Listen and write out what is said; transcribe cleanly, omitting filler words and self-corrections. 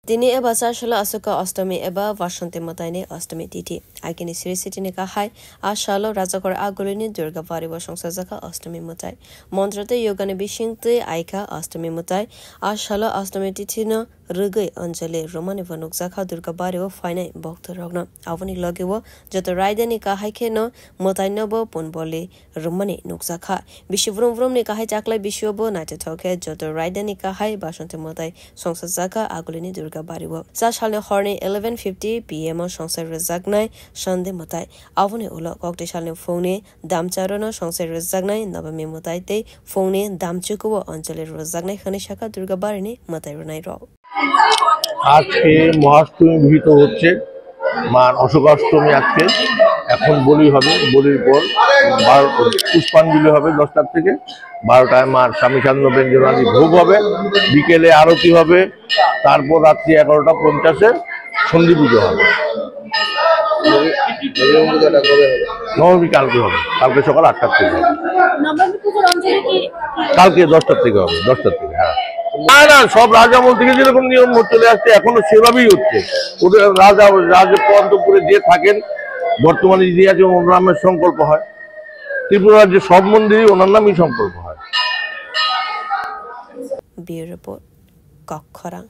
Dini eba sashala asuka ostami eba Vashanti mataini ostami titi. Aikini Sri City ne kahai ashalo rajakor agulini Durga Variwa Songsazaka ostami mutai. Montrate yogane bishingte aika ostami mutai. Ashalo ostami titi no rugai anjale romani vanukzaka Durga Variwa fainai bokto rogna. Avani lagewa joto raidani kahai ke no mutai nobo punbole romani nukzaka. Bishi vrum vrum ne kahai chakla bishiobo naite thoke joto raidani kahai Vashanti mutai Songsazaka agulini Durga Bariwo. Sashalne horne 11:50 PM সংসার রেজাগনাই সন্ধে মতাই আবনে উলো ককটে শালনে ফোনে দামচারনো সংসার রেজাগনাই নবমে মতাইতে ফোনে দামচুকো অঞ্চলের রেজাগনাই খানে শাখা দুর্গা বারিনে মতাই রনাই র আজকে মহাষ্টমী বিহিত হচ্ছে মার অশোকাষ্টমী আজকে এখন বলি হবে বলির পর পুষ্পাঞ্জলি হবে 10টার থেকে 12টায় মার স্বামী সান্দ ব্যঞ্জনাদি ভোগ হবে বিকেলে আরতি হবে তারপর রাত্রি 11:50 সন্ধি পুজো হবে নবমী কালকে হবে কালকে সকাল 8টার থেকে হবে কালকে 10টার থেকে হবে 10টার থেকে হ্যাঁ না না সব রাজামহল থেকে যেরকম নিয়ম চলে আসছে এখনো সেভাবেই হচ্ছে ওদের রাজপন্তপুরে যে থাকেন বর্তমানে যে আছে ওনার নামের সংকল্প হয় ত্রিপুরা রাজ্যের সব মন্দিরই ওনার নামই সংকল্প হয় ব্যুরো রিপোর্ট কক্ষরা।